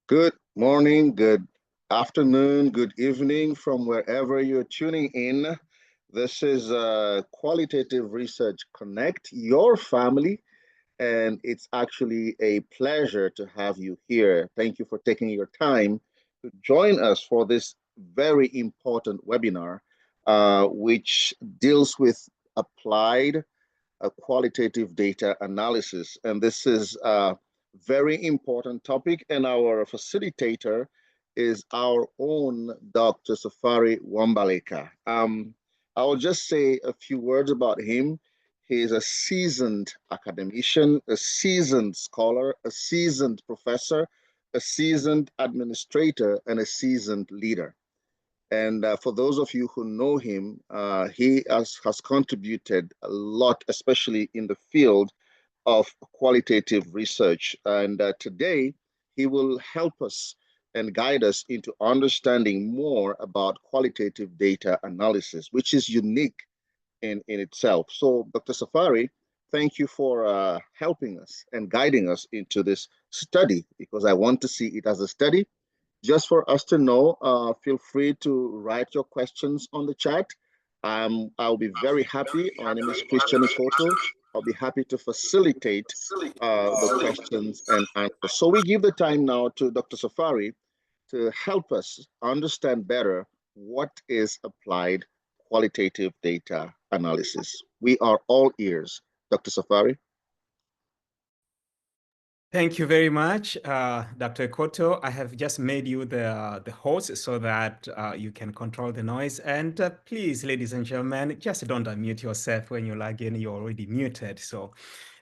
Good morning, good afternoon, good evening from wherever you're tuning in. This is Qualitative Research Connect, your family, and it's actually a pleasure to have you here. Thank you for taking your time to join us for this very important webinar, which deals with applied qualitative data analysis. And this is a very important topic. And our facilitator is our own Dr. Safari Wa-Mbaleka. I'll just say a few words about him. He is a seasoned academician, a seasoned scholar, a seasoned professor, a seasoned administrator, and a seasoned leader. And for those of you who know him, he has contributed a lot, especially in the field of qualitative research. And today, he will help us and guide us into understanding more about qualitative data analysis, which is unique in itself. So, Dr. Safari, thank you for helping us and guiding us into this study, because I want to see it as a study just for us to know. Feel free to write your questions on the chat. I'll be very happy. My name is Christian Ikoto. I'll be happy to facilitate the questions and answers. So we give the time now to Dr. Safari to help us understand better what is applied qualitative data analysis. We are all ears. Dr. Safari. Thank you very much, Dr. Koto. I have just made you the host so that you can control the noise. And please, ladies and gentlemen, just don't unmute yourself when you log in. You're already muted, so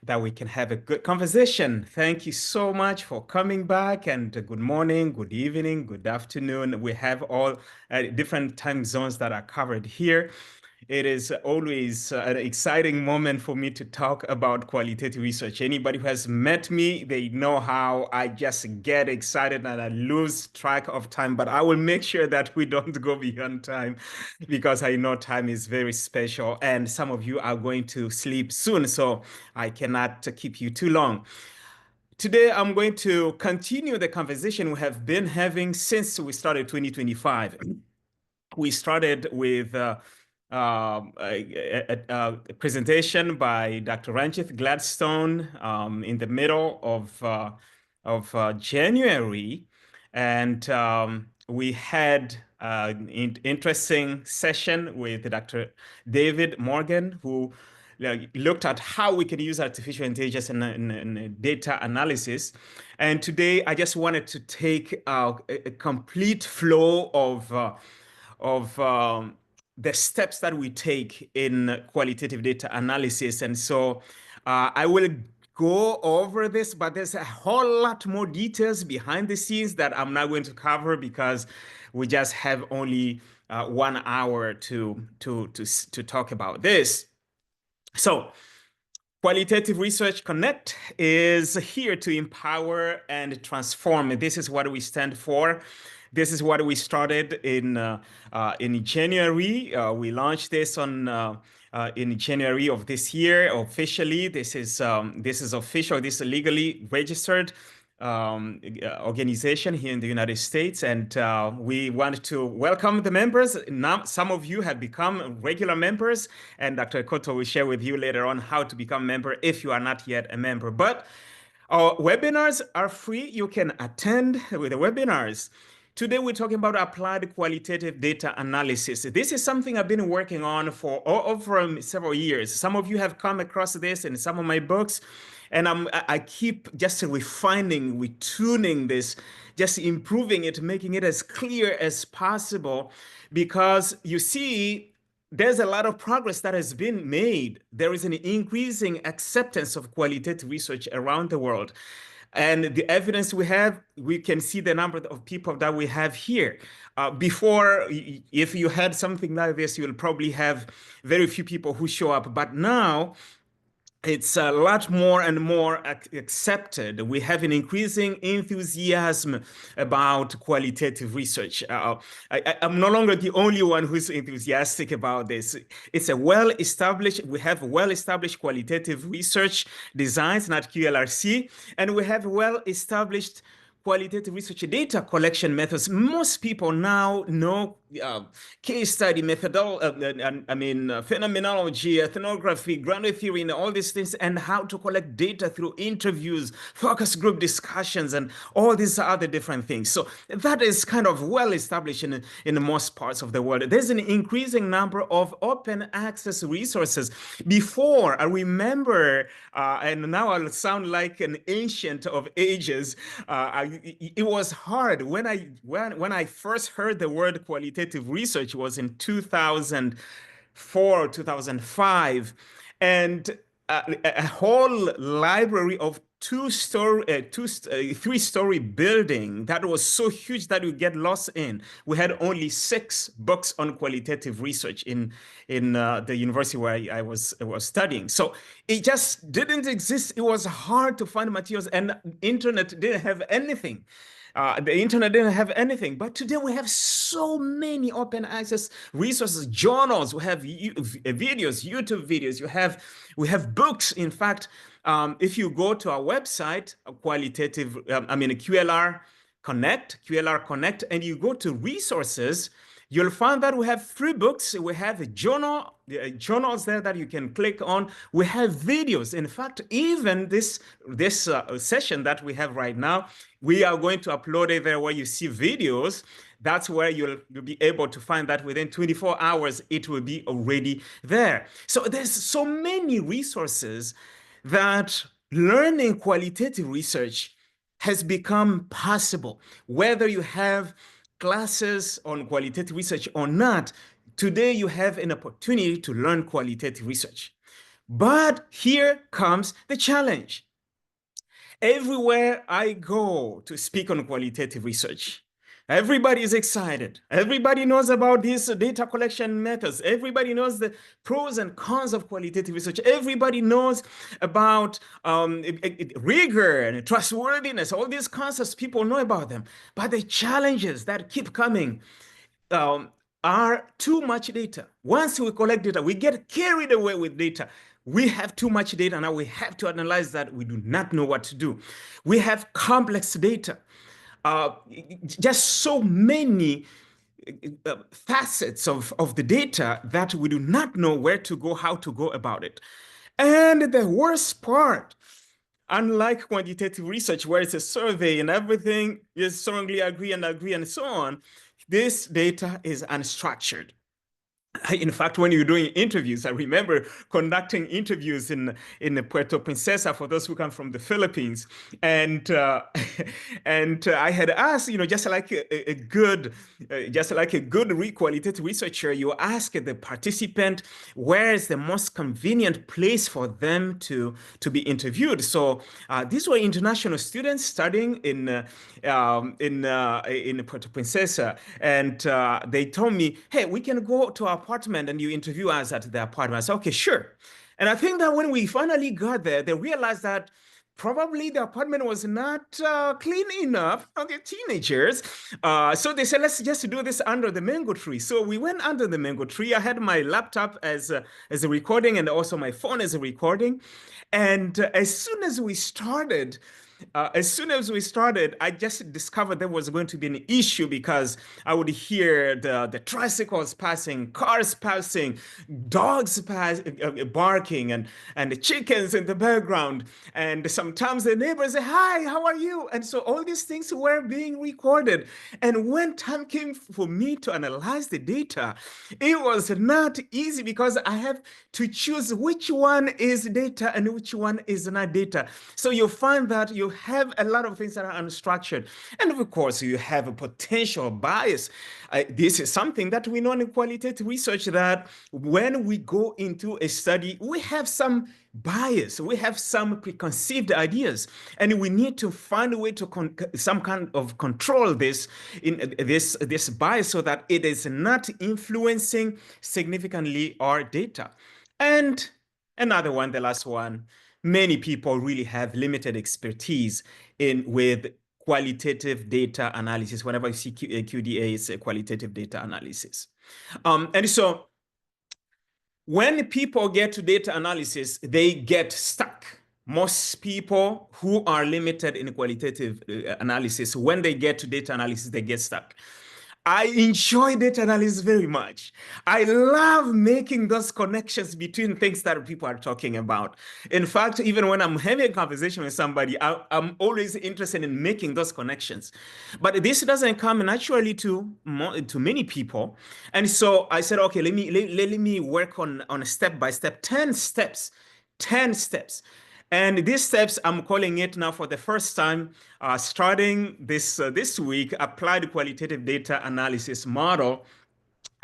that we can have a good conversation. Thank you so much for coming back, and good morning, good evening, good afternoon. We have all different time zones that are covered here. It is always an exciting moment for me to talk about qualitative research. Anybody who has met me, they know how I just get excited and I lose track of time, but I will make sure that we don't go beyond time, because I know time is very special and some of you are going to sleep soon, so I cannot keep you too long. Today, I'm going to continue the conversation we have been having since we started 2025. We started with a presentation by Dr. Ranjith Gladstone in the middle of January, and we had an interesting session with Dr. David Morgan, who looked at how we can use artificial intelligence in data analysis. And today, I just wanted to take a complete flow of the steps that we take in qualitative data analysis. And so I will go over this, but there's a whole lot more details behind the scenes that I'm not going to cover because we just have only 1 hour to talk about this. So Qualitative Research Connect is here to empower and transform. This is what we stand for. This is what we started in January. We launched this in January of this year officially. This is official. This is legally registered organization here in the United States, and we want to welcome the members. Now, some of you have become regular members, and Dr. Koto will share with you later on how to become a member if you are not yet a member. But our webinars are free. You can attend with the webinars. Today, we're talking about applied qualitative data analysis. This is something I've been working on for over several years. Some of you have come across this in some of my books, and I keep just refining, retuning this, just improving it, making it as clear as possible, because you see, there's a lot of progress that has been made. There is an increasing acceptance of qualitative research around the world. And the evidence we have, we can see the number of people that we have here. Before, if you had something like this, you'll probably have very few people who show up. But now, it's a lot more and more accepted. We have an increasing enthusiasm about qualitative research. I'm no longer the only one who's enthusiastic about this. It's a well-established, we have well-established qualitative research designs, not QLRC, and we have well-established qualitative research data collection methods. Most people now know case study, phenomenology, ethnography, grounded theory, and all these things, and how to collect data through interviews, focus group discussions, and all these other different things. So that is kind of well established in most parts of the world. There's an increasing number of open access resources. Before, I remember, and now I'll sound like an ancient of ages, it was hard when I first heard the word qualitative research was in 2004 or 2005, and a whole library of three-story building that was so huge that you get lost in. We had only 6 books on qualitative research in the university where I was studying. So it just didn't exist. It was hard to find materials, and internet didn't have anything. The internet didn't have anything, but today we have so many open access resources, journals, we have videos, YouTube videos, we have books. In fact, if you go to our website, QLR Connect, and you go to resources, you'll find that we have free books. We have journals there that you can click on. We have videos. In fact, even this session that we have right now, we are going to upload it there where you see videos. That's where you'll be able to find that within 24 hours, it will be already there. So there's so many resources that learning qualitative research has become possible. Whether you have classes on qualitative research or not, today you have an opportunity to learn qualitative research. But here comes the challenge. Everywhere I go to speak on qualitative research, everybody is excited. Everybody knows about these data collection methods. Everybody knows the pros and cons of qualitative research. Everybody knows about rigor and trustworthiness. All these concepts, people know about them. But the challenges that keep coming are too much data. Once we collect data, we get carried away with data. We have too much data now. We have to analyze that. We do not know what to do. We have complex data. Just so many facets of the data that we do not know where to go, how to go about it. And the worst part, unlike quantitative research where it's a survey and everything is strongly agree and so on, this data is unstructured. In fact, when you're doing interviews, I remember conducting interviews in Puerto Princesa for those who come from the Philippines, and I had asked, just like a good qualitative researcher, you ask the participant where is the most convenient place for them to be interviewed. So these were international students studying in Puerto Princesa, and they told me, "Hey, we can go to our apartment and you interview us at the apartment." I said, "Okay, sure." And I think that when we finally got there, they realized that probably the apartment was not clean enough for the teenagers. So they said, let's just do this under the mango tree. So we went under the mango tree. I had my laptop as a recording and also my phone as a recording. And as soon as we started, I just discovered there was going to be an issue because I would hear the tricycles passing, cars passing, dogs barking, and the chickens in the background. And sometimes the neighbors say, "Hi, how are you?" And so all these things were being recorded. And when time came for me to analyze the data, it was not easy because I have to choose which one is data and which one is not data. So you find that you have a lot of things that are unstructured. And of course, you have a potential bias. This is something that we know in qualitative research, that when we go into a study, we have some bias, we have some preconceived ideas, and we need to find a way to some kind of control this bias so that it is not influencing significantly our data. And another one, the last one, many people really have limited expertise with qualitative data analysis. Whenever you see QDA, it's a qualitative data analysis. And so when people get to data analysis, they get stuck. most people who are limited in qualitative analysis, when they get to data analysis, they get stuck. I enjoy data analysis very much. I love making those connections between things that people are talking about. In fact, even when I'm having a conversation with somebody, I'm always interested in making those connections. But this doesn't come naturally to many people. And so I said, okay, let me work on a step by step, 10 steps, 10 steps. And these steps, I'm calling it now for the first time, starting this week, applied qualitative data analysis model.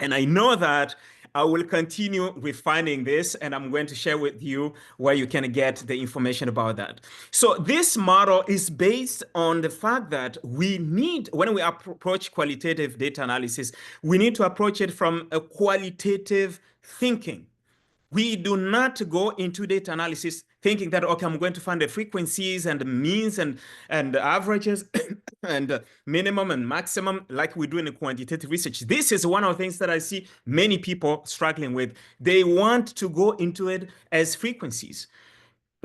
And I know that I will continue refining this, and I'm going to share with you where you can get the information about that. So this model is based on the fact that we need, when we approach qualitative data analysis, we need to approach it from a qualitative thinking. We do not go into data analysis thinking that, okay, I'm going to find the frequencies and the means and the averages and minimum and maximum like we do in quantitative research. This is one of the things that I see many people struggling with. They want to go into it as frequencies.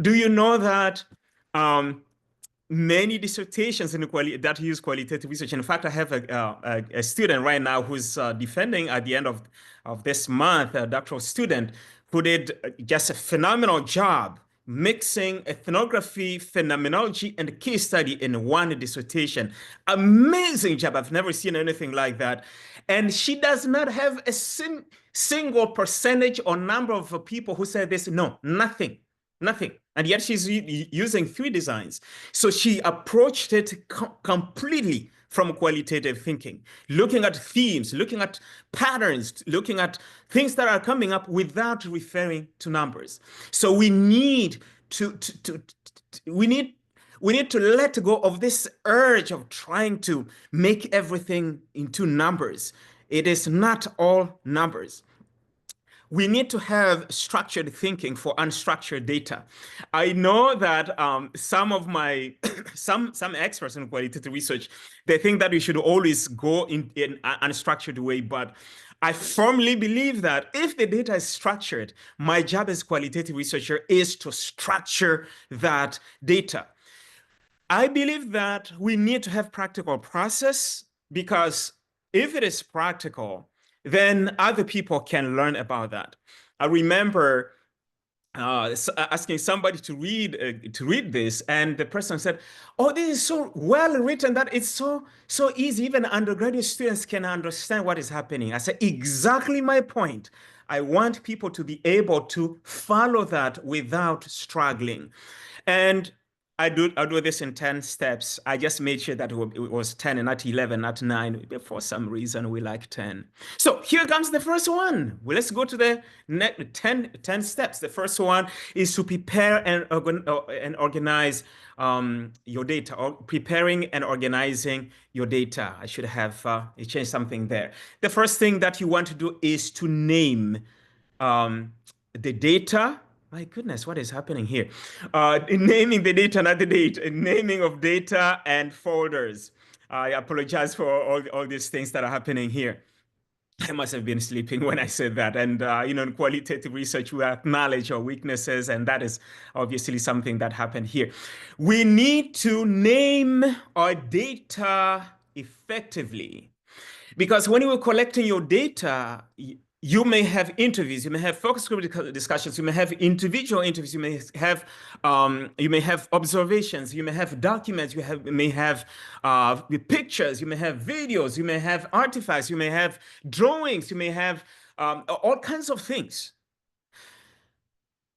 Do you know that many dissertations that use qualitative research? In fact, I have a student right now who's defending at the end of this month, a doctoral student who did just a phenomenal job mixing ethnography, phenomenology, and case study in one dissertation. Amazing job. I've never seen anything like that. And she does not have a single percentage or number of people who said this. No, nothing. Nothing. And yet she's using 3 designs. So she approached it completely from qualitative thinking, looking at themes, looking at patterns, looking at things that are coming up without referring to numbers. So we need to let go of this urge of trying to make everything into numbers. It is not all numbers. We need to have structured thinking for unstructured data. I know that some of my some experts in qualitative research, they think that we should always go in an unstructured way, but I firmly believe that if the data is structured, my job as qualitative researcher is to structure that data. I believe that we need to have practical process, because if it is practical, then other people can learn about that. I remember asking somebody to read this, and the person said, "Oh, this is so well written that it's so easy. Even undergraduate students can understand what is happening." I said, "Exactly my point. I want people to be able to follow that without struggling." And I'll do this in 10 steps. I just made sure that it was 10 and not 11, not 9. For some reason, we like 10. So here comes the first one. Well, let's go to the next 10 steps. The first one is to prepare and organize your data, or preparing and organizing your data. I should have changed something there. The first thing that you want to do is to name the data. My goodness, what is happening here? Naming the data, not the date, naming of data and folders. I apologize for all these things that are happening here. I must have been sleeping when I said that. And, in qualitative research, we acknowledge our weaknesses, and that is obviously something that happened here. We need to name our data effectively, because when you are collecting your data, you may have interviews, you may have focus group discussions, you may have individual interviews, you may have observations, you may have documents, you may have pictures, you may have videos, you may have artifacts, you may have drawings, you may have all kinds of things.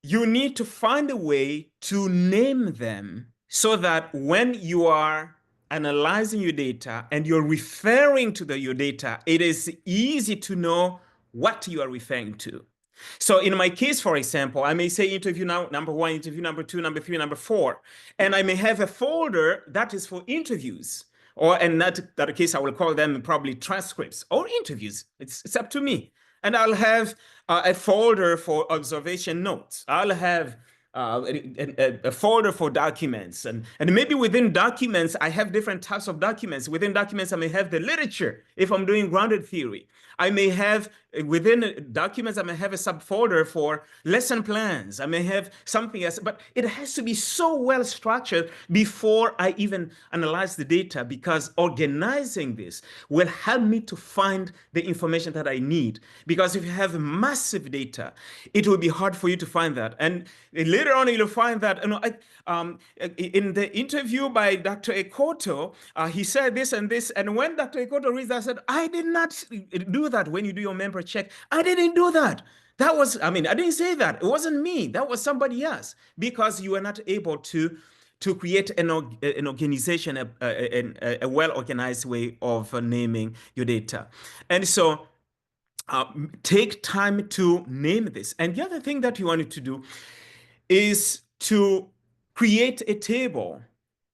You need to find a way to name them so that when you are analyzing your data and you're referring to your data, it is easy to know what you are referring to. So in my case, for example, I may say interview number 1, interview number 2, number 3, number 4, and I may have a folder that is for interviews, or in that case, I will call them probably transcripts or interviews. It's up to me. And I'll have a folder for observation notes. I'll have a folder for documents. And maybe within documents, I have different types of documents. Within documents, I may have the literature if I'm doing grounded theory. I may have within documents, I may have a subfolder for lesson plans. I may have something else, but it has to be so well structured before I even analyze the data, because organizing this will help me to find the information that I need. Because if you have massive data, it will be hard for you to find that. And later on, you'll find that, in the interview by Dr. Ekoto, he said this and this. And when Dr. Ekoto reads that, I said, I did not do that when you do your member check. I didn't do that. That was, I didn't say that. It wasn't me. That was somebody else, because you were not able to create an organization, a well-organized way of naming your data. And so take time to name this. And the other thing that you wanted to do is to create a table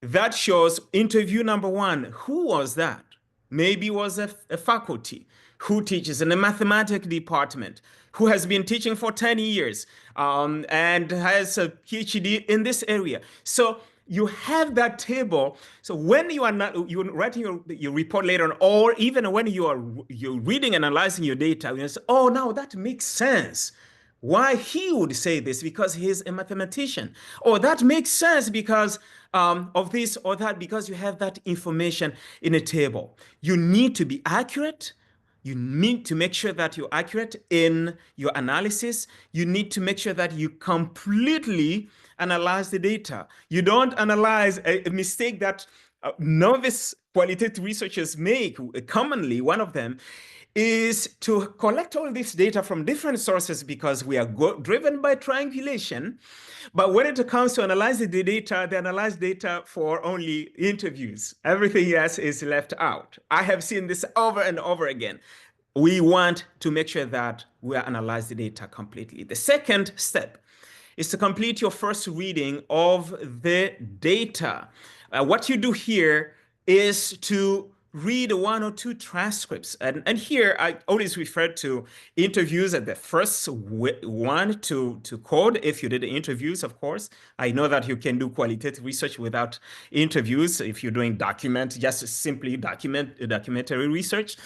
that shows interview number 1. Who was that? Maybe it was a faculty who teaches in the mathematics department, who has been teaching for 10 years and has a PhD in this area. So you have that table. So when you're writing your report later on, or even when you're reading and analyzing your data, you say, oh, now that makes sense. Why he would say this, because he's a mathematician. Or that makes sense because of this or that, because you have that information in a table. You need to be accurate. You need to make sure that you're accurate in your analysis. You need to make sure that you completely analyze the data. You don't analyze a mistake that novice qualitative researchers make. Commonly, one of them is to collect all this data from different sources, because we are driven by triangulation. But when it comes to analyzing the data, they analyze data for only interviews. Everything else is left out. I have seen this over and over again. We want to make sure that we analyze the data completely. The second step is to complete your first reading of the data. What you do here is to read 1 or 2 transcripts. And here I always refer to interviews as the first one to code, if you did interviews, of course. I know that you can do qualitative research without interviews if you're doing just simply documentary research.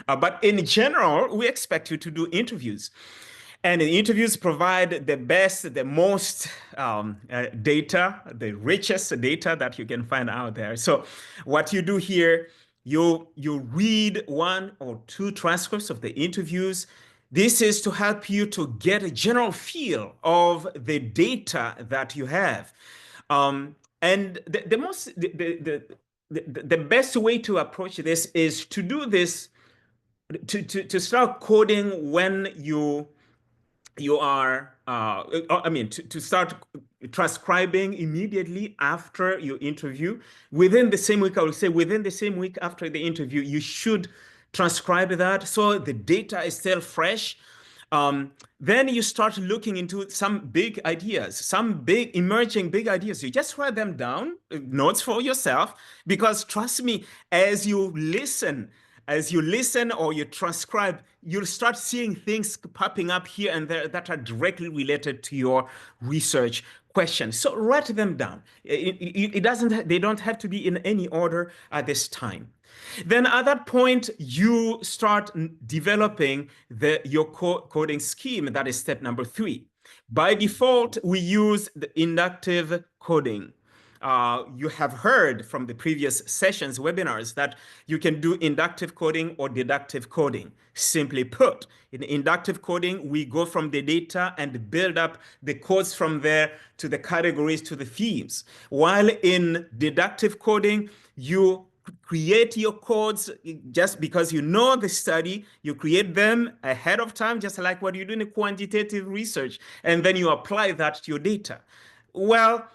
But in general, we expect you to do interviews. And the interviews provide the best, the most data, the richest data that you can find out there. So what you do here, you read 1 or 2 transcripts of the interviews. This is to help you to get a general feel of the data that you have. And the best way to approach this is to do this, to start coding when you are, to start transcribing immediately after your interview. Within the same week, I would say within the same week after the interview, you should transcribe that so the data is still fresh. Then you start looking into some big ideas, some big emerging big ideas. You just write them down, notes for yourself, because trust me, as you listen or you transcribe, you'll start seeing things popping up here and there that are directly related to your research questions. So write them down. They don't have to be in any order at this time. Then at that point, you start developing your coding scheme. That is step number 3. By default, we use the inductive coding. You have heard from the previous sessions, webinars, that you can do inductive coding or deductive coding. Simply put, in inductive coding, we go from the data and build up the codes from there to the categories, to the themes. While in deductive coding, you create your codes just because you know the study, you create them ahead of time, just like what you do in quantitative research, and then you apply that to your data. Well,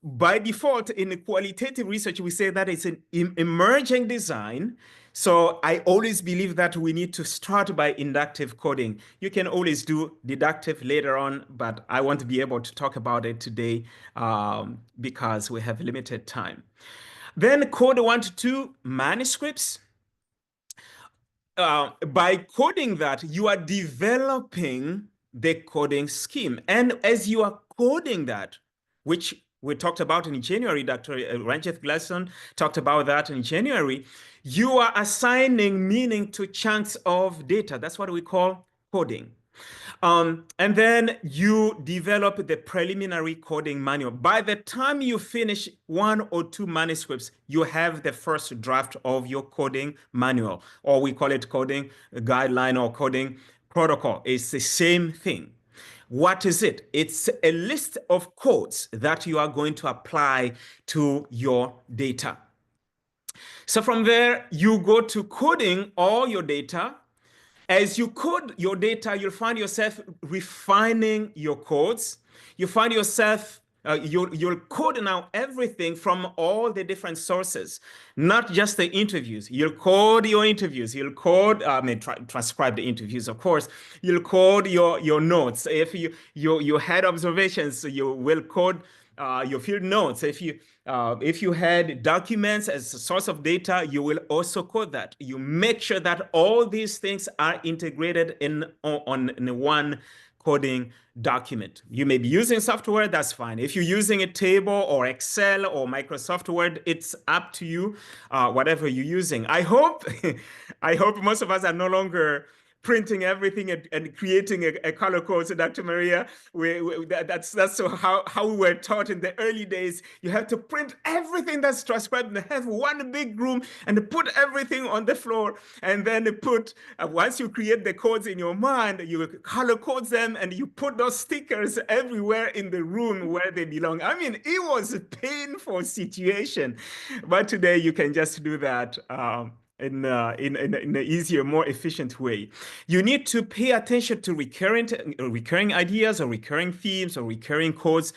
by default, in qualitative research, we say that it's an emerging design. So I always believe that we need to start by inductive coding. You can always do deductive later on, but I want to be able to talk about it today because we have limited time. Then code 1 to 2 manuscripts. By coding that, you are developing the coding scheme. And as you are coding that, which we talked about in January. Dr. Ranjith Gladstone talked about that in January. You are assigning meaning to chunks of data. That's what we call coding. And then you develop the preliminary coding manual. By the time you finish 1 or 2 manuscripts, you have the first draft of your coding manual, or we call it coding guideline or coding protocol. It's the same thing. What is it? It's a list of codes that you are going to apply to your data. So from there, you go to coding all your data. As you code your data, you'll find yourself refining your codes. You find yourself, you'll code now everything from all the different sources, not just the interviews. You'll code your interviews. You'll code, transcribe the interviews, of course. You'll code your notes. If you had observations, you will code your field notes. If you had documents as a source of data, you will also code that. You make sure that all these things are integrated in one coding document. You may be using software, that's fine. If you're using a table or Excel or Microsoft Word, it's up to you, whatever you're using. I hope, I hope most of us are no longer printing everything and creating a color code. So Dr. Maria, that's how we were taught in the early days. You have to print everything that's transcribed and have one big room and put everything on the floor. And then put, once you create the codes in your mind, you color code them and you put those stickers everywhere in the room where they belong. I mean, it was a painful situation, but today you can just do that in an easier, more efficient way. You need to pay attention to recurring ideas or recurring themes or recurring codes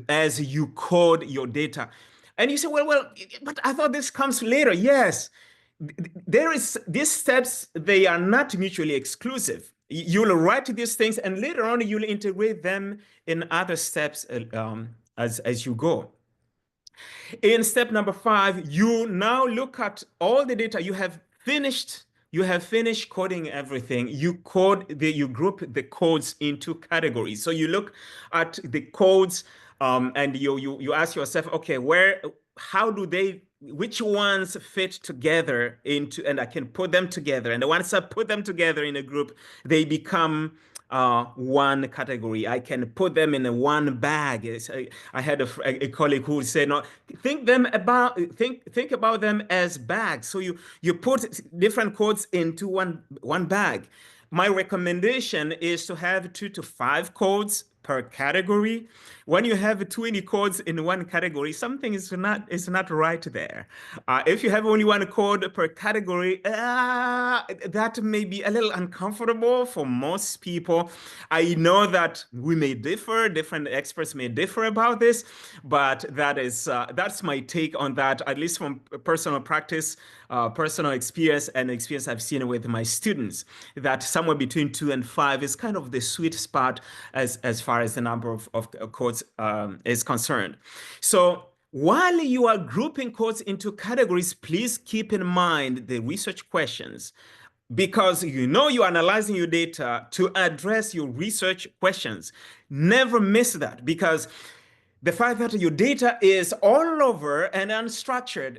as you code your data. And you say, well, but I thought this comes later. Yes, there is these steps, they are not mutually exclusive. You'll write these things and later on you'll integrate them in other steps as you go. In step number 5, you now look at all the data you have finished. You have finished coding everything. You group the codes into categories. So you look at the codes and you ask yourself, okay, how do which ones fit together and I can put them together. And once I put them together in a group, they become one category. I can put them in one bag. I had a colleague who said, "No, think about them as bags." So you put different codes into one bag. My recommendation is to have 2 to 5 codes per category. When you have 20 codes in one category, something is not right there. If you have only one code per category, that may be a little uncomfortable for most people. I know that we may differ, different experts may differ about this, but that's my take on that, at least from personal practice, personal experience, and experience I've seen with my students, that somewhere between 2 and 5 is kind of the sweet spot as far as the number of codes is concerned. So while you are grouping codes into categories, please keep in mind the research questions, because you're analyzing your data to address your research questions. Never miss that, because the fact that your data is all over and unstructured,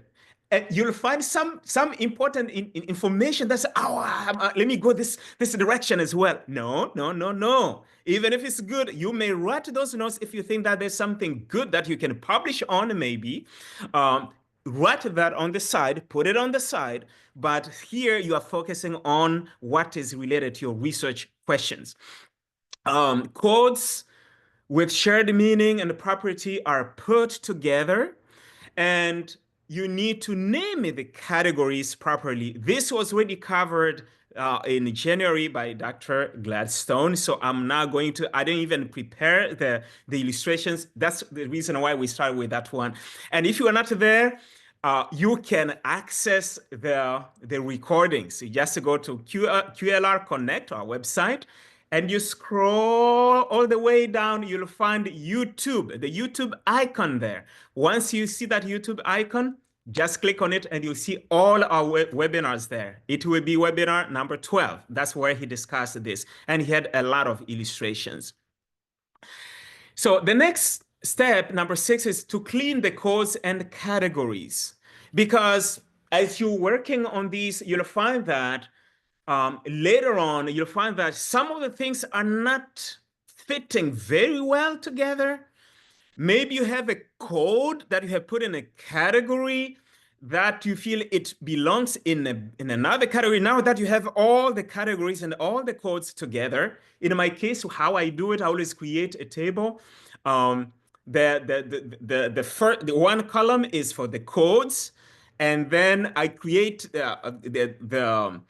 you'll find some important information that's, let me go this direction as well. No. Even if it's good, you may write those notes if you think that there's something good that you can publish on, maybe. Write that on the side, put it on the side, but here you are focusing on what is related to your research questions. Codes with shared meaning and property are put together, and you need to name the categories properly. This was already covered in January by Dr. Gladstone. So I'm now I didn't even prepare the illustrations. That's the reason why we start with that one. And if you are not there, you can access the recordings. You just go to QLR Connect, our website, and you scroll all the way down, you'll find YouTube, the YouTube icon there. Once you see that YouTube icon, just click on it and you'll see all our webinars there. It will be webinar number 12. That's where he discussed this. And he had a lot of illustrations. So the next step number 6 is to clean the codes and categories. Because as you're working on these, you'll find that later on, you'll find that some of the things are not fitting very well together. Maybe you have a code that you have put in a category that you feel it belongs in another category. Now that you have all the categories and all the codes together, in my case, how I do it, I always create a table. The one column is for the codes, and then I create the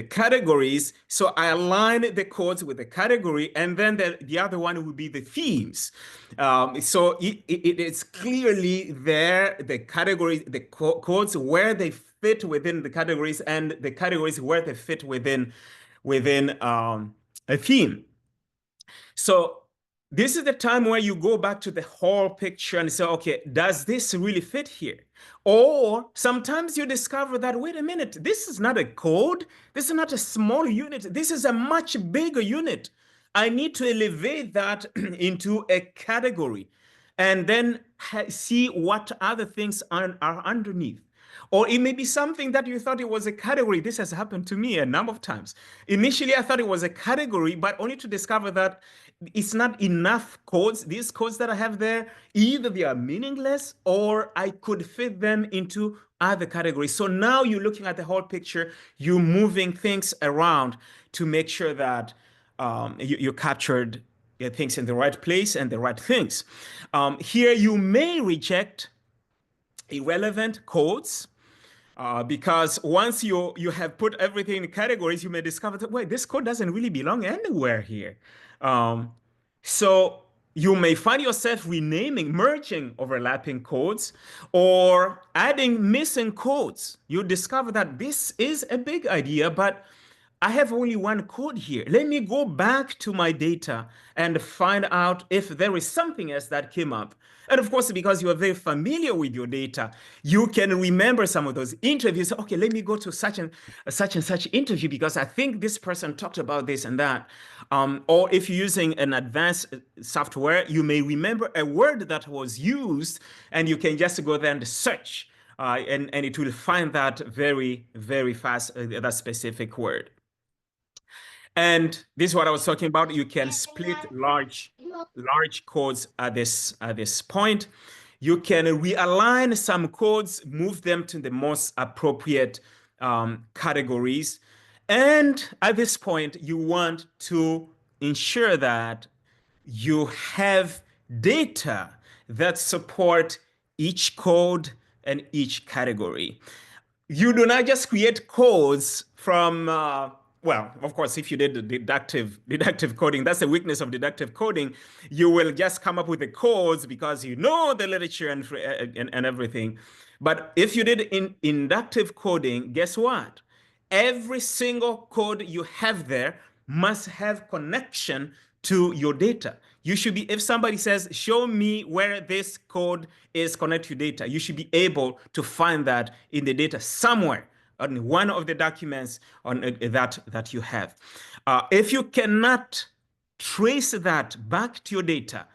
categories. So I align the codes with the category, and then the other one will be the themes. So it's clearly there, the categories, the codes where they fit within the categories, and the categories where they fit within a theme. So this is the time where you go back to the whole picture and say, okay, does this really fit here? Or sometimes you discover that, wait a minute, this is not a code. This is not a small unit. This is a much bigger unit. I need to elevate that into a category and then see what other things are underneath. Or it may be something that you thought it was a category. This has happened to me a number of times. Initially, I thought it was a category, but only to discover that it's not enough codes. These codes that I have there, either they are meaningless or I could fit them into other categories. So now you're looking at the whole picture, you're moving things around to make sure that you captured things in the right place and the right things. Here, you may reject irrelevant codes. Because once you have put everything in categories, you may discover that, wait, this code doesn't really belong anywhere here. So you may find yourself renaming, merging overlapping codes, or adding missing codes. You discover that this is a big idea, but I have only one code here. Let me go back to my data and find out if there is something else that came up. And of course, because you are very familiar with your data, you can remember some of those interviews. Okay, let me go to such and such interview because I think this person talked about this and that. Or if you're using an advanced software, you may remember a word that was used and you can just go there and search. And it will find that very, very fast, that specific word. And this is what I was talking about. You can split large codes at this point. You can realign some codes, move them to the most appropriate categories. And at this point, you want to ensure that you have data that support each code and each category. You do not just create codes from well, of course, if you did deductive coding, that's the weakness of deductive coding. You will just come up with the codes because you know the literature and everything. But if you did inductive coding, guess what? Every single code you have there must have connection to your data. You should be, if somebody says, show me where this code is connected to data, you should be able to find that in the data somewhere on one of the documents on that you have. If you cannot trace that back to your data,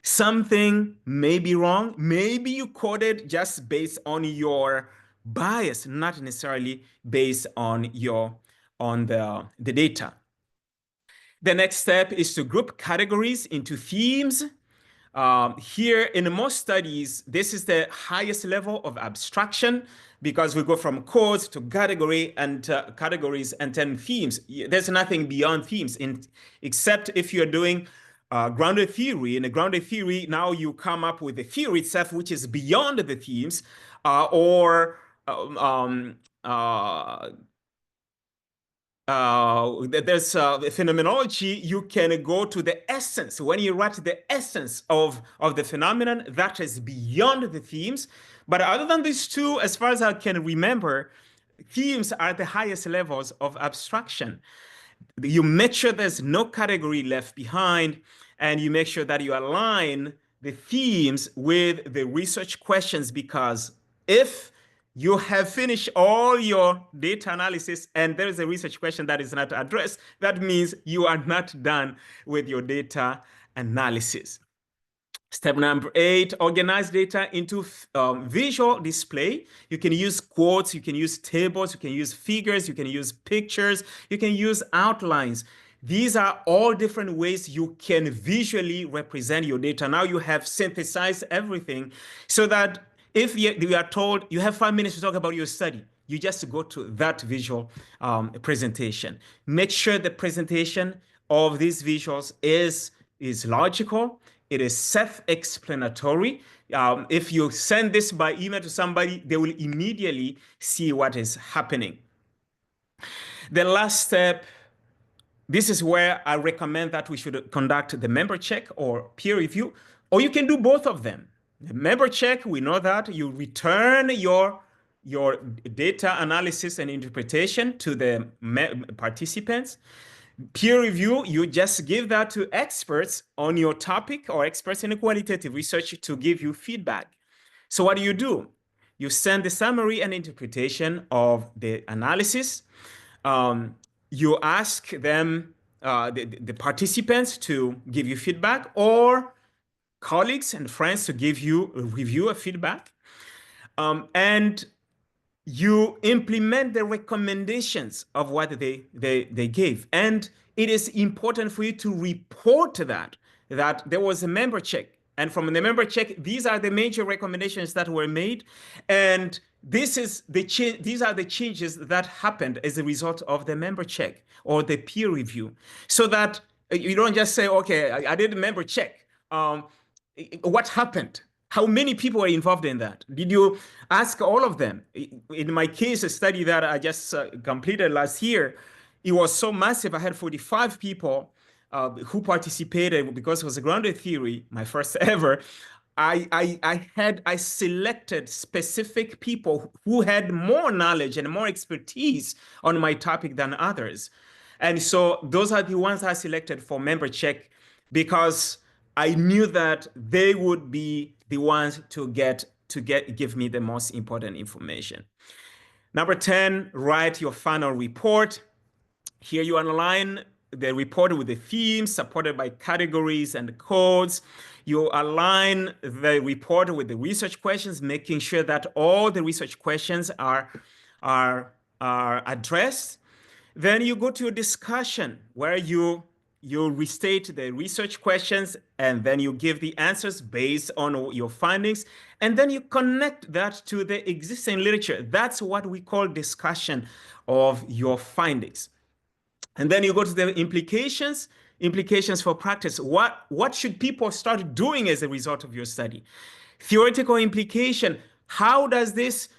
something may be wrong. Maybe you coded just based on your bias, not necessarily based on the data. The next step is to group categories into themes. Here, in most studies, this is the highest level of abstraction because we go from codes to categories and then themes. There's nothing beyond themes, except if you're doing grounded theory. In a grounded theory, now you come up with the theory itself, which is beyond the themes, or there's a phenomenology. You can go to the essence. When you write the essence of the phenomenon, that is beyond the themes. But other than these two, as far as I can remember, themes are the highest levels of abstraction. You make sure there's no category left behind, and you make sure that you align the themes with the research questions, because if you have finished all your data analysis and there is a research question that is not addressed, that means you are not done with your data analysis. Step number 8, organize data into visual display. You can use quotes, you can use tables, you can use figures, you can use pictures, you can use outlines. These are all different ways you can visually represent your data. Now you have synthesized everything so that if you are told you have 5 minutes to talk about your study, you just go to that visual presentation. Make sure the presentation of these visuals is logical. It is self-explanatory. If you send this by email to somebody, they will immediately see what is happening. The last step, this is where I recommend that we should conduct the member check or peer review, or you can do both of them. The member check, we know that you return your data analysis and interpretation to the participants. Peer review, you just give that to experts on your topic or experts in qualitative research to give you feedback. So what do? You send the summary and interpretation of the analysis. You ask them, the participants, to give you feedback, or colleagues and friends to give you a review of feedback. And you implement the recommendations of what they gave. And it is important for you to report that there was a member check. And from the member check, these are the major recommendations that were made. And these are the changes that happened as a result of the member check or the peer review. So that you don't just say, okay, I did a member check. What happened? How many people were involved in that? Did you ask all of them? In my case, a study that I just completed last year, it was so massive. I had 45 people who participated because it was a grounded theory, my first ever. I selected specific people who had more knowledge and more expertise on my topic than others. And so those are the ones I selected for member check because I knew that they would be the ones to give me the most important information. Number 10, write your final report. Here you align the report with the themes supported by categories and codes. You align the report with the research questions, making sure that all the research questions are addressed. Then you go to your discussion where you restate the research questions and then you give the answers based on your findings. And then you connect that to the existing literature. That's what we call discussion of your findings. And then you go to the implications for practice. What should people start doing as a result of your study? Theoretical implication. How does this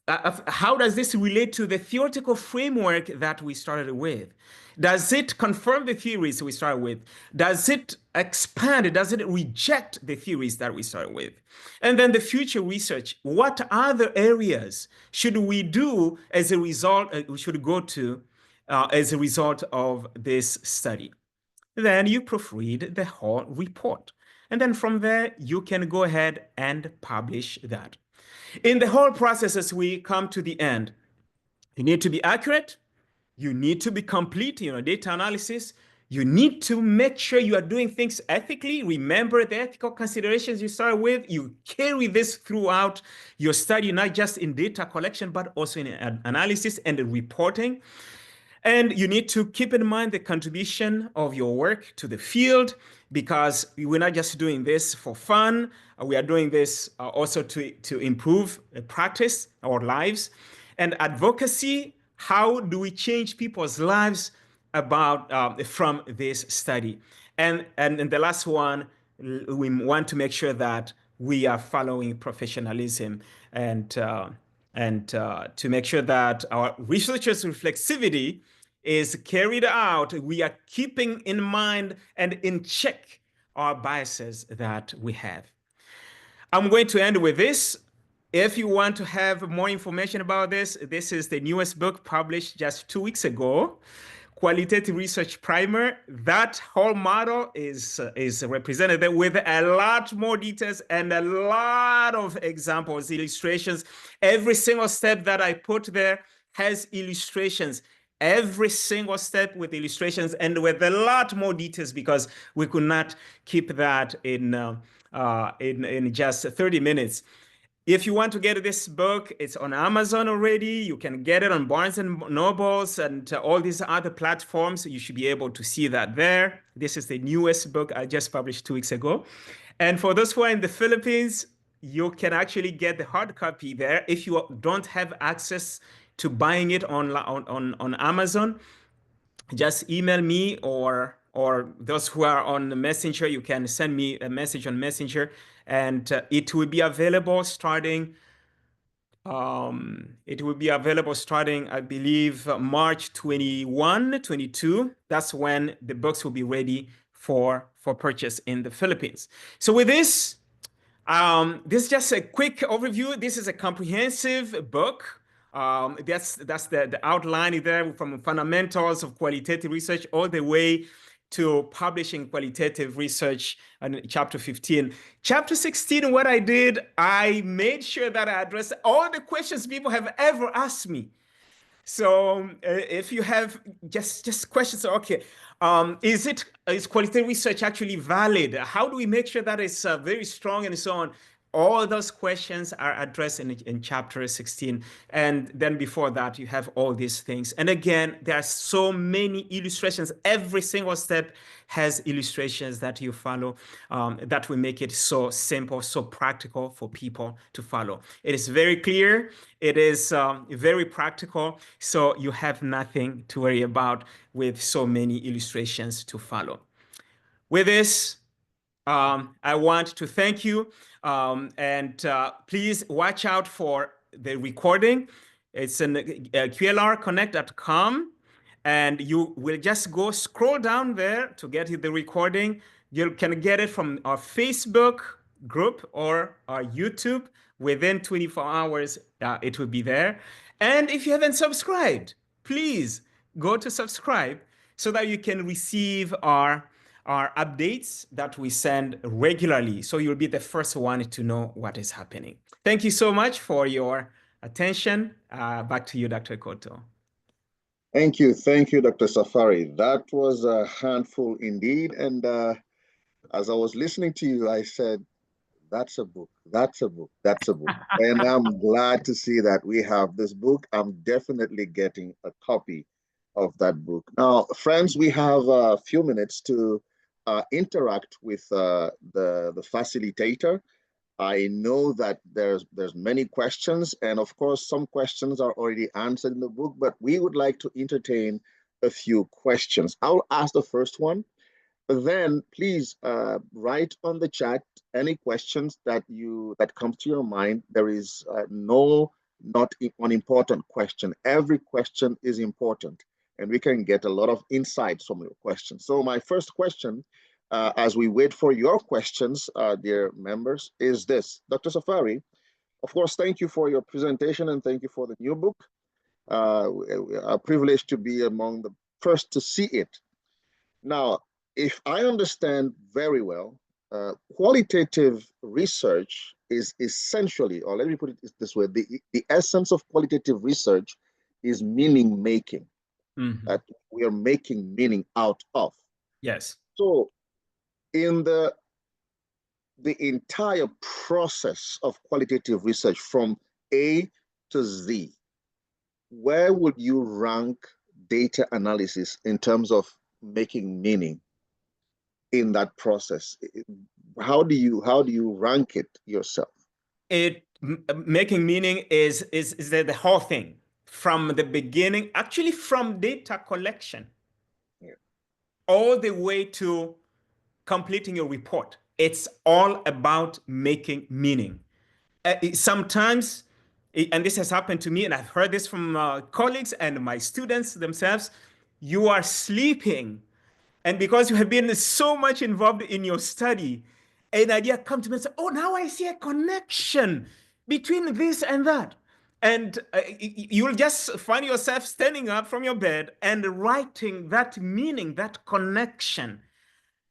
relate to the theoretical framework that we started with? Does it confirm the theories we started with? Does it expand? Does it reject the theories that we started with? And then the future research. What other areas should we do as a result, we should go to as a result of this study? Then you proofread the whole report. And then from there, you can go ahead and publish that. In the whole process, as we come to the end, you need to be accurate. You need to be complete, data analysis. You need to make sure you are doing things ethically. Remember the ethical considerations you started with. You carry this throughout your study, not just in data collection, but also in analysis and reporting. And you need to keep in mind the contribution of your work to the field, because we're not just doing this for fun. We are doing this also to improve practice, our lives. And advocacy, how do we change people's lives from this study? And the last one, we want to make sure that we are following professionalism and to make sure that our researchers' reflexivity is carried out. We are keeping in mind and in check our biases that we have. I'm going to end with this. If you want to have more information about this, this is the newest book published just 2 weeks ago, Qualitative Research Primer. That whole model is represented there with a lot more details and a lot of examples, illustrations. Every single step that I put there has illustrations. every single step with illustrations and with a lot more details, because we could not keep that in just 30 minutes. If you want to get this book, it's on Amazon already. You can get it on Barnes and Nobles and all these other platforms. You should be able to see that there. This is the newest book I just published 2 weeks ago. And for those who are in the Philippines, you can actually get the hard copy there. If you don't have access to buying it on Amazon, just email me, or those who are on the Messenger, you can send me a message on Messenger, and it will be available starting, I believe, March 21, 22. That's when the books will be ready for purchase in the Philippines. So with this, this is just a quick overview. This is a comprehensive book. That's the outline there, from fundamentals of qualitative research all the way to publishing qualitative research in chapter 15. Chapter 16, what I did, I made sure that I addressed all the questions people have ever asked me. So if you have just questions, okay, is qualitative research actually valid? How do we make sure that it's very strong, and so on? All those questions are addressed in chapter 16. And then before that, you have all these things. And again, there are so many illustrations. Every single step has illustrations that you follow, that will make it so simple, so practical for people to follow. It is very clear. It is very practical. So you have nothing to worry about with so many illustrations to follow. With this, I want to thank you, and please watch out for the recording. It's in qlrconnect.com, and you will just go scroll down there to get the recording. You can get it from our Facebook group or our YouTube. Within 24 hours, it will be there. And if you haven't subscribed, please go to subscribe so that you can receive our updates that we send regularly. So you'll be the first one to know what is happening. Thank you so much for your attention. Back to you, Dr. Koto. Thank you, Dr. Safari. That was a handful indeed. And as I was listening to you, I said, that's a book, that's a book, that's a book. And I'm glad to see that we have this book. I'm definitely getting a copy of that book. Now, friends, we have a few minutes to interact with the facilitator. I know that there's many questions, and of course, some questions are already answered in the book, but we would like to entertain a few questions. I'll ask the first one, but then please write on the chat any questions that comes to your mind. There is no not unimportant question. Every question is important, and we can get a lot of insights from your questions. So my first question, as we wait for your questions, dear members, is this. Dr. Safari, of course, thank you for your presentation and thank you for the new book. A privilege to be among the first to see it. Now, if I understand very well, qualitative research is essentially, or let me put it this way, the essence of qualitative research is meaning making. That we are making meaning out of. Yes. So in the entire process of qualitative research from A to Z, where would you rank data analysis in terms of making meaning in that process? How do you rank it yourself? Making meaning is the whole thing from the beginning, actually from data collection, all the way to completing your report. It's all about making meaning. Sometimes, and this has happened to me, and I've heard this from colleagues and my students themselves, you are sleeping. And because you have been so much involved in your study, an idea comes to me and says, oh, now I see a connection between this and that. And you'll just find yourself standing up from your bed and writing that meaning, that connection,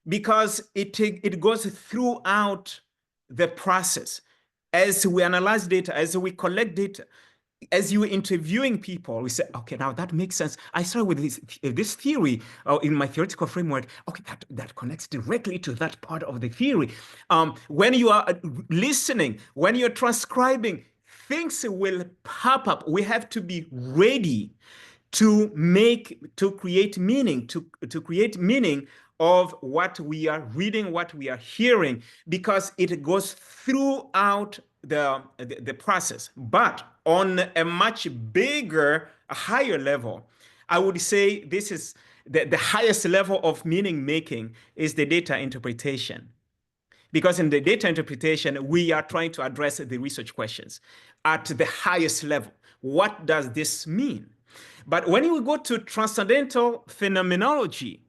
because it goes throughout the process. As we analyze data, as we collect data, as you were interviewing people, we say, okay, now that makes sense. I started with this theory in my theoretical framework. Okay, that connects directly to that part of the theory. When you are listening, when you're transcribing, things will pop up. We have to be ready to create meaning of what we are reading, what we are hearing, because it goes throughout the process. But on a much bigger, a higher level, I would say this is the highest level of meaning making is the data interpretation. Because in the data interpretation, we are trying to address the research questions at the highest level. What does this mean? But when you go to transcendental phenomenology,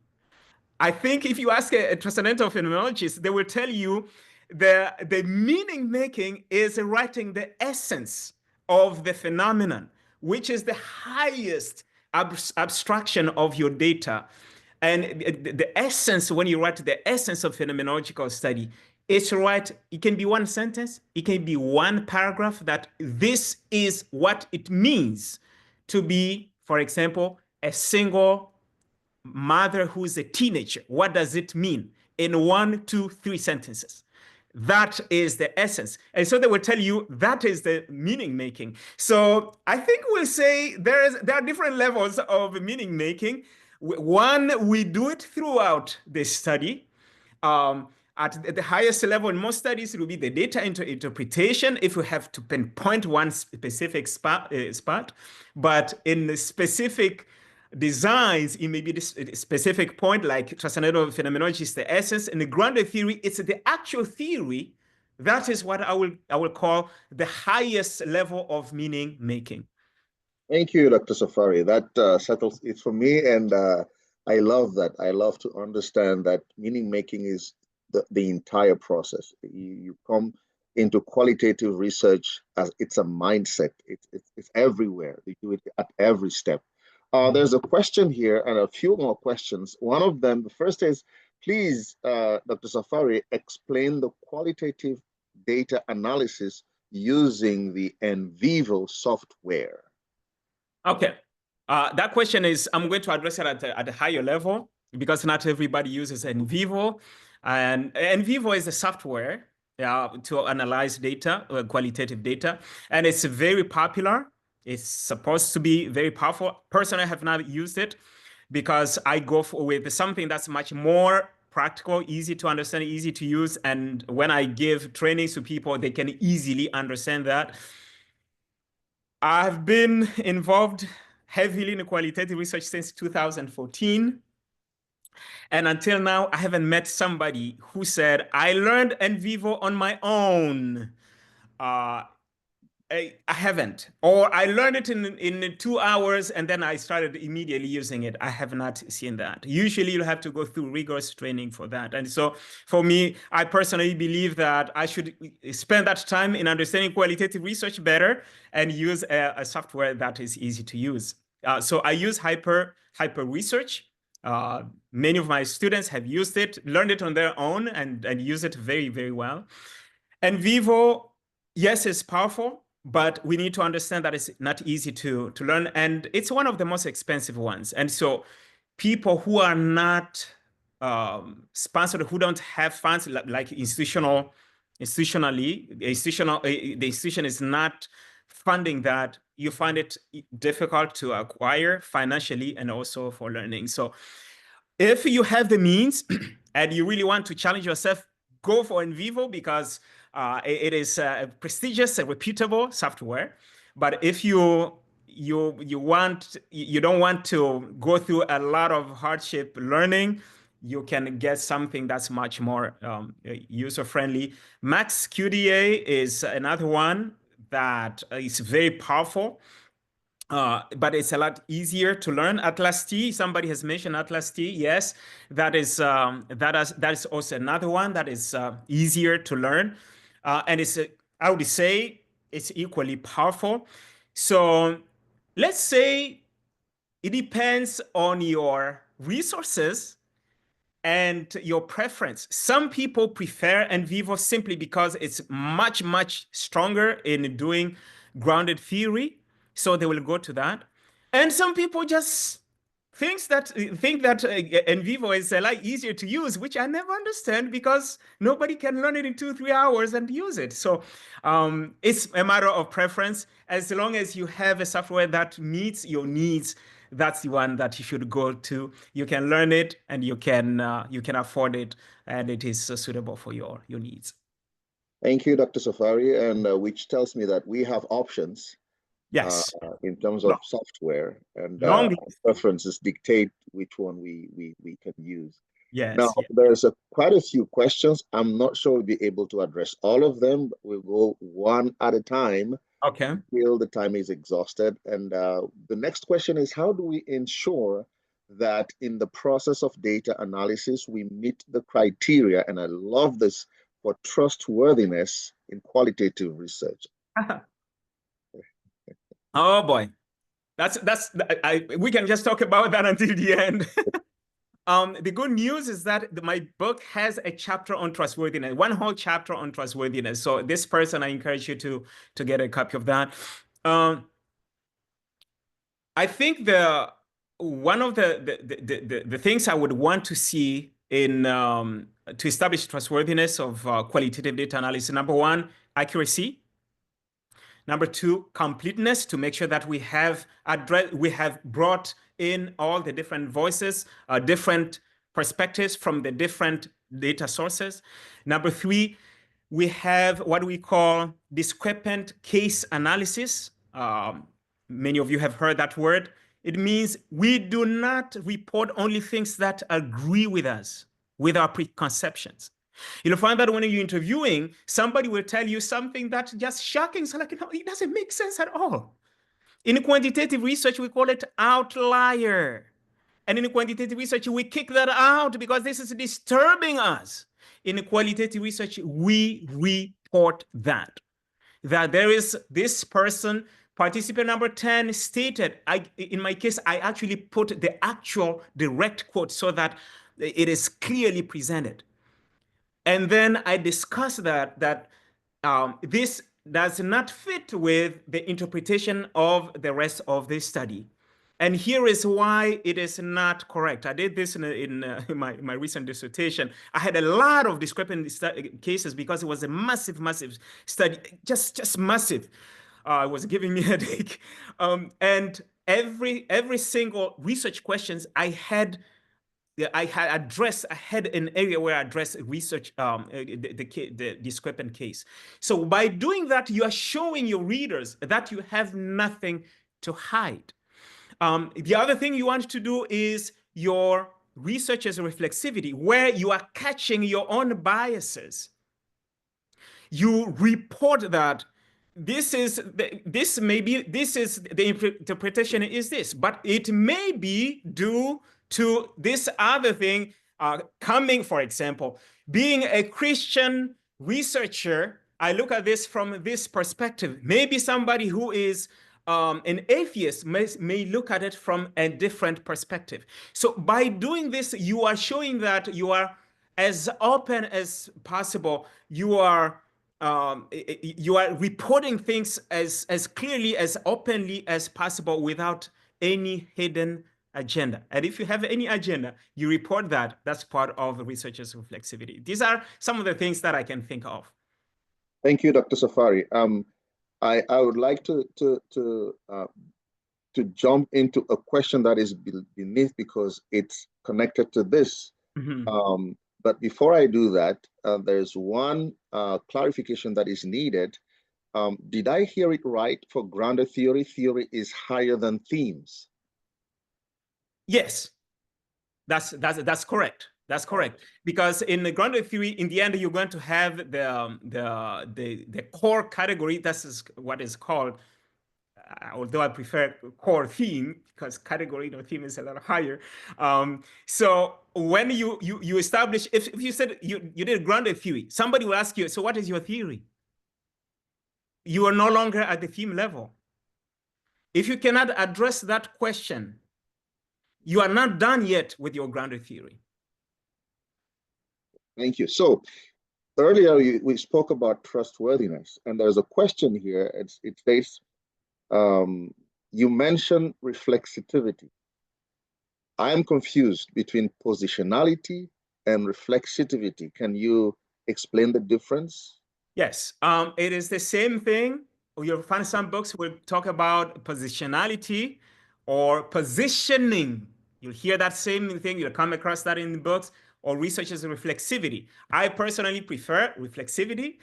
I think if you ask a transcendental phenomenologist, they will tell you the meaning making is writing the essence of the phenomenon, which is the highest abstraction of your data. And the essence, when you write the essence of phenomenological study, it's right. It can be one sentence, it can be one paragraph that this is what it means to be, for example, a single mother who's a teenager. What does it mean in 1, 2, 3 sentences? That is the essence. And so they will tell you that is the meaning making. So I think we'll say there are different levels of meaning making. One, we do it throughout the study. At the highest level in most studies, it will be the data interpretation if we have to pinpoint one specific spot. But in the specific designs, it may be this specific point, like transcendental phenomenology is the essence. In the grounded theory, it's the actual theory. That is what I will call the highest level of meaning making. Thank you, Dr. Safari. That settles it for me, and I love that. I love to understand that meaning making is the entire process. You come into qualitative research as it's a mindset. It's everywhere. You do it at every step. There's a question here and a few more questions. One of them, the first is, please, Dr. Safari, explain the qualitative data analysis using the NVivo software. Okay. That question is, I'm going to address it at a higher level because not everybody uses NVivo. And NVivo is a software to analyze data, qualitative data, and it's very popular. It's supposed to be very powerful. Personally, I have not used it because I go with something that's much more practical, easy to understand, easy to use. And when I give trainings to people, they can easily understand that. I've been involved heavily in qualitative research since 2014. And until now, I haven't met somebody who said, I learned NVivo on my own. I haven't. Or I learned it in 2 hours and then I started immediately using it. I have not seen that. Usually you have to go through rigorous training for that. And so for me, I personally believe that I should spend that time in understanding qualitative research better and use a software that is easy to use. So I use Hyper Research. Many of my students have used it, learned it on their own and use it very, very well. NVivo, yes, it's powerful, but we need to understand that it's not easy to learn. And it's one of the most expensive ones. And so people who are not sponsored, who don't have funds, like the institution is not funding that, you find it difficult to acquire financially and also for learning. So if you have the means and you really want to challenge yourself, go for NVivo because it is a prestigious and reputable software. But if you don't want to go through a lot of hardship learning, you can get something that's much more user-friendly. Max QDA is another one that is very powerful. But it's a lot easier to learn. Atlas T, somebody has mentioned Atlas T. Yes, that is also another one that is easier to learn, and I would say it's equally powerful. So let's say it depends on your resources and your preference. Some people prefer NVivo simply because it's much, much stronger in doing grounded theory. So they will go to that. And some people just think that NVivo is a lot easier to use, which I never understand because nobody can learn it in 2-3 hours and use it. So it's a matter of preference. As long as you have a software that meets your needs, that's the one that you should go to. You can learn it and you can afford it, and it is suitable for your needs. Thank you, Dr. Safari, and which tells me that we have options Yes. in terms of software, and Long. preferences dictate which one we can use. Now, Yes. Yeah. there's quite a few questions. I'm not sure we'll be able to address all of them, but we'll go one at a time Okay. until the time is exhausted. And the next question is, how do we ensure that in the process of data analysis, we meet the criteria, and I love this, for trustworthiness in qualitative research? Oh boy. We can just talk about that until the end. The good news is that my book has a chapter on trustworthiness, one whole chapter on trustworthiness. So this person, I encourage you to get a copy of that. I think one of the things I would want to see in to establish trustworthiness of qualitative data analysis, number one, accuracy. Number two, completeness, to make sure that we have brought in all the different voices, different perspectives from the different data sources. Number three, we have what we call discrepant case analysis. Many of you have heard that word. It means we do not report only things that agree with us, with our preconceptions. You'll find that when you're interviewing, somebody will tell you something that's just shocking. So like, it doesn't make sense at all. In quantitative research, we call it outlier. And in quantitative research, we kick that out because this is disturbing us. In qualitative research, we report that there is this person, participant number 10 stated, in my case, I actually put the actual direct quote so that it is clearly presented. And then I discussed that this does not fit with the interpretation of the rest of this study. And here is why it is not correct. I did this in my recent dissertation. I had a lot of discrepant cases because it was a massive study, just massive. It was giving me a headache. And every single research questions I had an area where I addressed research, the discrepant case. So by doing that, you are showing your readers that you have nothing to hide. The other thing you want to do is your researcher's reflexivity, where you are catching your own biases. You report that the interpretation is this, but it may be due to this other thing coming, for example, being a Christian researcher. I look at this from this perspective. Maybe somebody who is an atheist may look at it from a different perspective. So by doing this, you are showing that you are as open as possible. You are reporting things as clearly, as openly as possible without any hidden agenda. And if you have any agenda, you report that. That's part of the researcher's reflexivity. These are some of the things that I can think of. Thank you, Dr. Safari. I would like to jump into a question that is beneath because it's connected to this. Mm-hmm. But before I do that, there's one clarification that is needed. Did I hear it right? For grounded theory, theory is higher than themes. Yes, that's correct. That's correct. Because in the grounded theory, in the end, you're going to have the core category. That's what is called. Although I prefer core theme because category or theme is a lot higher. So when you establish, if you said you did grounded theory, somebody will ask you, so what is your theory? You are no longer at the theme level. If you cannot address that question, you are not done yet with your grounded theory. Thank you. So earlier we spoke about trustworthiness, and there's a question here. It states, You mentioned reflexivity. I am confused between positionality and reflexivity. Can you explain the difference? Yes, it is the same thing. You'll find some books will talk about positionality or positioning. You'll hear that same thing. You'll come across that in the books or researchers reflexivity. I personally prefer reflexivity.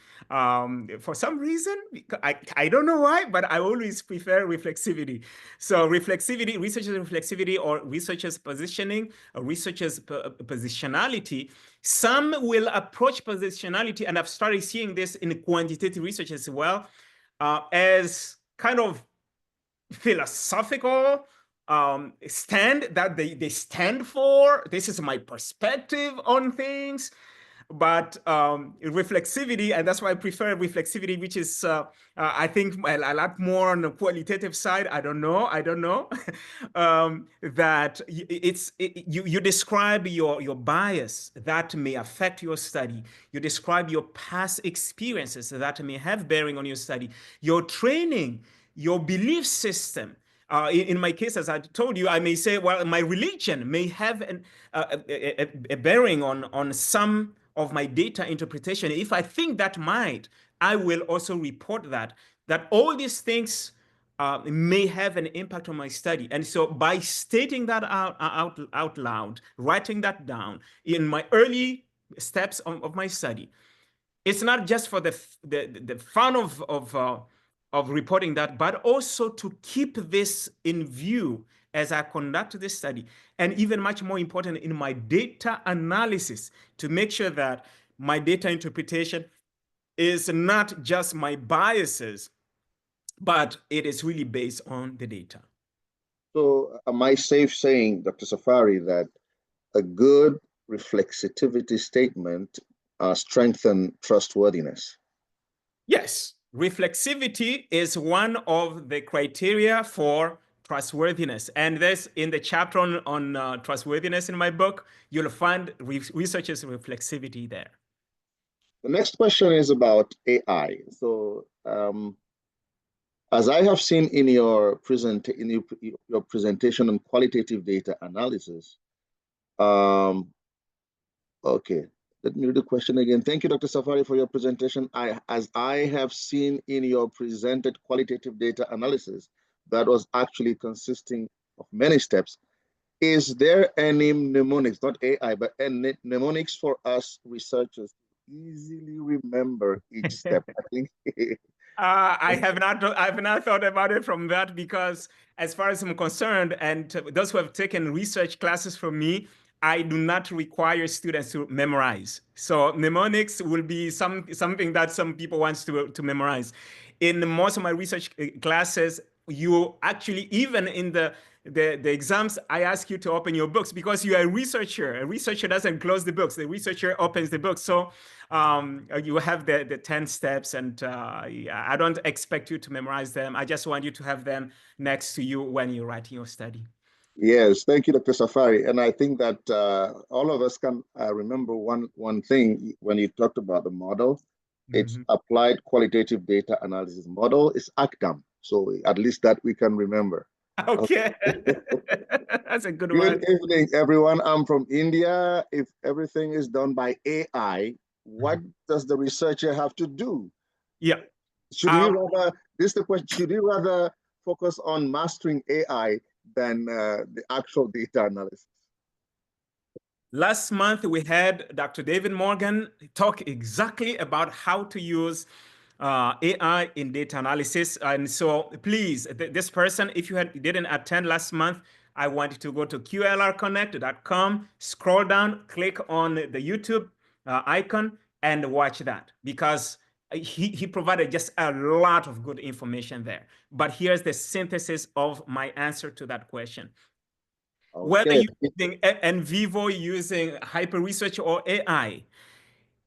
For some reason, I don't know why, but I always prefer reflexivity. So reflexivity, researchers reflexivity or researchers positioning, or researchers positionality. Some will approach positionality, and I've started seeing this in quantitative research as well, as kind of philosophical stand that they stand for. This is my perspective on things. But reflexivity, and that's why I prefer reflexivity, which is I think a lot more on the qualitative side. I don't know. That you describe your bias that may affect your study. You describe your past experiences that may have bearing on your study, your training, your belief system. In my case, as I told you, I may say, well, my religion may have a bearing on some of my data interpretation. If I think that might, I will also report that all these things may have an impact on my study. And so by stating that out loud, writing that down in my early steps of my study, it's not just for the fun of reporting that, but also to keep this in view as I conduct this study, and even much more important in my data analysis, to make sure that my data interpretation is not just my biases, but it is really based on the data. So, am I safe saying, Dr. Safari, that a good reflexivity statement strengthens trustworthiness? Yes, reflexivity is one of the criteria for trustworthiness. And this in the chapter on trustworthiness in my book, you'll find researchers' reflexivity there. The next question is about AI. So, as I have seen in your your presentation on qualitative data analysis, okay, let me read the question again. Thank you, Dr. Safari, for your presentation. As I have seen in your presented qualitative data analysis, that was actually consisting of many steps. Is there any mnemonics, not AI, but any mnemonics for us researchers to easily remember each step? I think I have not thought about it from that, because as far as I'm concerned, and those who have taken research classes from me, I do not require students to memorize. So mnemonics will be something that some people want to memorize. In most of my research classes, you actually, even in the exams, I ask you to open your books, because you are a researcher. A researcher doesn't close the books. The researcher opens the books. So you have the 10 steps, and I don't expect you to memorize them. I just want you to have them next to you when you're writing your study. yes, thank you, Dr. Safari. And I think that all of us can remember one thing when you talked about the model. It's applied qualitative data analysis model. It's ACDAM. So at least that we can remember. Okay. That's a good Good one. evening, everyone. I'm from India. If everything is done by AI, what does the researcher have to do? Yeah. Should we rather, this is the question, should we rather focus on mastering AI than the actual data analysis? Last month, we had Dr. David Morgan talk exactly about how to use AI in data analysis. And so please, this person, if you didn't attend last month, I want you to go to qlrconnect.com, scroll down, click on the YouTube icon, and watch that, because he provided just a lot of good information there. But here's the synthesis of my answer to that question. Whether Okay. you're using NVivo, using hyper research, or AI,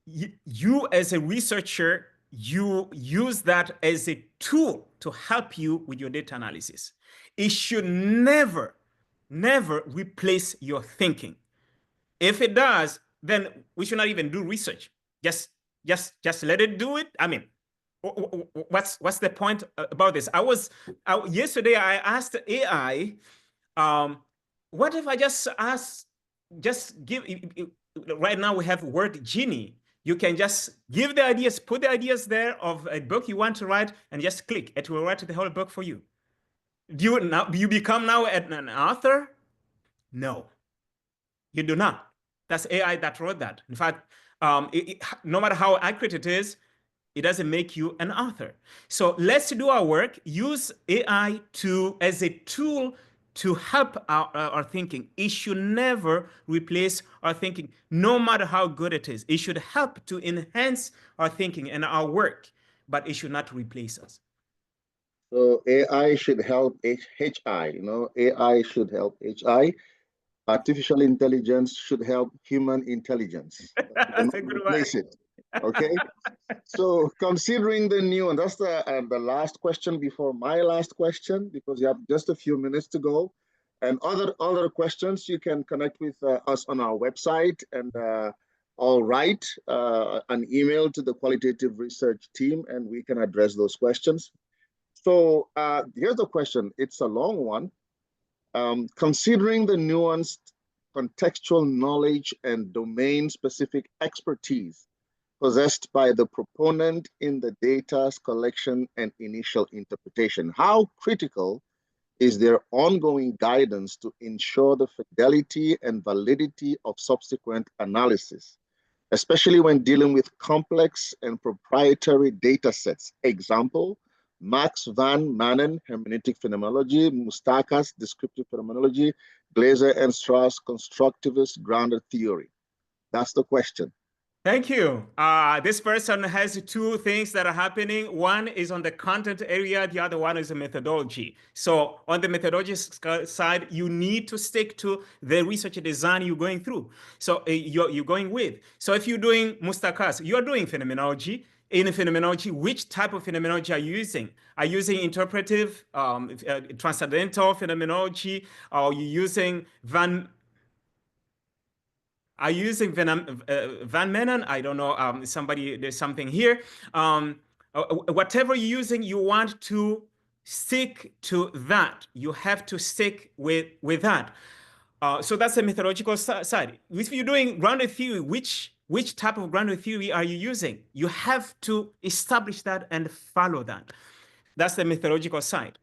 you as a researcher, you use that as a tool to help you with your data analysis. It should never replace your thinking. If it does, then we should not even do research. Just let it do it. I mean, what's the point about this? Yesterday I asked AI, what if I just give, right now we have word genie. You can just give the ideas, put the ideas there of a book you want to write, and just click. It will write the whole book for you. Do you become now an author? No, you do not. That's AI that wrote that. In fact, no matter how accurate it is, it doesn't make you an author. So let's do our work. Use AI as a tool to help our thinking. It should never replace our thinking, no matter how good it is. It should help to enhance our thinking and our work, but it should not replace us. So AI should help HI, AI should help HI. Artificial intelligence should help human intelligence, but That's not a good one. replace it. Okay. So considering the new, and that's the last question before my last question, because you have just a few minutes to go. And other questions, you can connect with us on our website, and I'll write an email to the qualitative research team, and we can address those questions. So here's the question. It's a long one. Considering the nuanced contextual knowledge and domain-specific expertise possessed by the proponent in the data's collection and initial interpretation, how critical is their ongoing guidance to ensure the fidelity and validity of subsequent analysis, especially when dealing with complex and proprietary data sets? Example, Max van Manen, hermeneutic phenomenology; Mustakas, descriptive phenomenology; Glaser and Strauss, constructivist grounded theory. That's the question. Thank you. This person has two things that are happening. One is on the content area, the other one is the methodology. So on the methodology side, you need to stick to the research design you're going through. So you're going with. So if you're doing Mustakas, you're doing phenomenology. In phenomenology, which type of phenomenology are you using? Are you using interpretive, transcendental phenomenology? Are you using Are you using Van Manen? I don't know. There's something here. Whatever you're using, you want to stick to that. You have to stick with that. So that's the methodological side. If you're doing grounded theory, which type of grounded theory are you using? You have to establish that and follow that. That's the methodological side.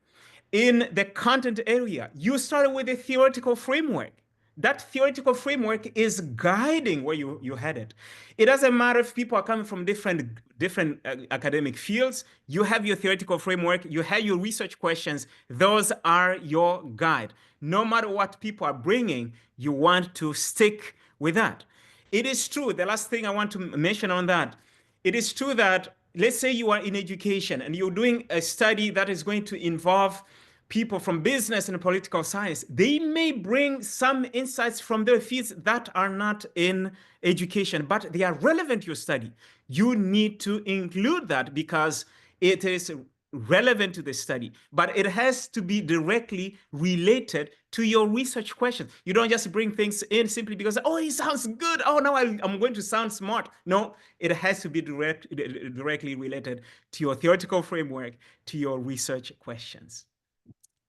In the content area, you started with a theoretical framework. That theoretical framework is guiding where you headed. It doesn't matter if people are coming from different academic fields. You have your theoretical framework. You have your research questions. Those are your guide. No matter what people are bringing, you want to stick with that. It is true. The last thing I want to mention on that, it is true that, let's say you are in education and you're doing a study that is going to involve people from business and political science. They may bring some insights from their fields that are not in education, but they are relevant to your study. You need to include that because it is relevant to the study, but it has to be directly related to your research questions. You don't just bring things in simply because, oh, it sounds good. Oh, now I'm going to sound smart. No, it has to be directly related to your theoretical framework, to your research questions.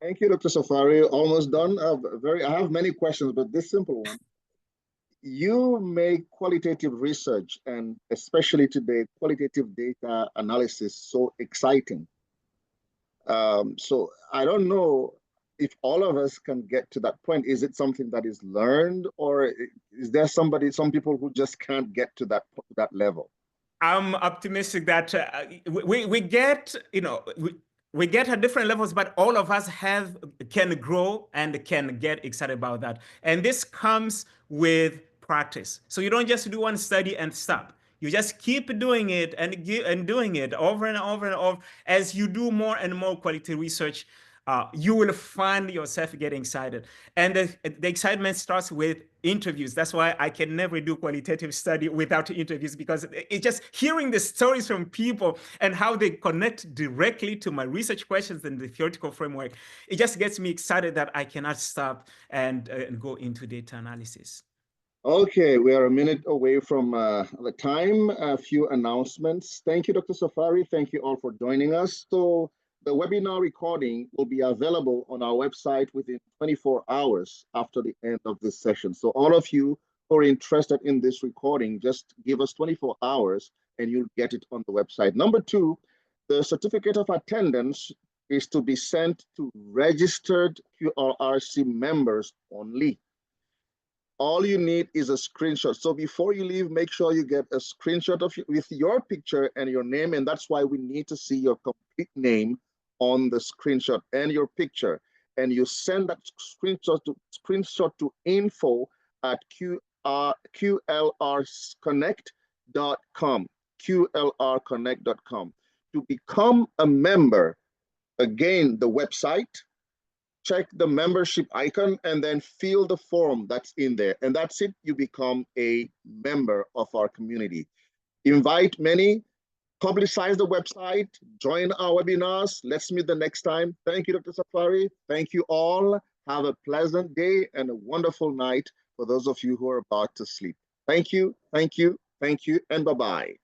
Thank you, Dr. Safari. Almost done. I have many questions, but this simple one. You make qualitative research, and especially today, qualitative data analysis, so exciting. So I don't know if all of us can get to that point. Is it something that is learned, or is there some people who just can't get to that level? I'm optimistic that we get, we get at different levels, but all of us can grow and can get excited about that. And this comes with practice. So you don't just do one study and stop. You just keep doing it and doing it over and over and over. As you do more and more quality research, you will find yourself getting excited. And the excitement starts with interviews. That's why I can never do qualitative study without interviews, because it's just hearing the stories from people and how they connect directly to my research questions and the theoretical framework. It just gets me excited that I cannot stop and go into data analysis. Okay, we are a minute away from the time. A few announcements. Thank you, Dr. Safari. Thank you all for joining us. So the webinar recording will be available on our website within 24 hours after the end of this session. So all of you who are interested in this recording, just give us 24 hours and you'll get it on the website. Number two, the certificate of attendance is to be sent to registered QRRC members only. All you need is a screenshot. So before you leave, make sure you get a screenshot of with your picture and your name. And that's why we need to see your complete name on the screenshot and your picture. And you send that screenshot to info at qlrconnect.com, qlrconnect.com. To become a member, again, the website, check the membership icon, and then fill the form that's in there. And that's it. You become a member of our community. Invite many, publicize the website, join our webinars. Let's meet the next time. Thank you, Dr. Safari. Thank you all. Have a pleasant day and a wonderful night for those of you who are about to sleep. Thank you, thank you, thank you, and bye-bye.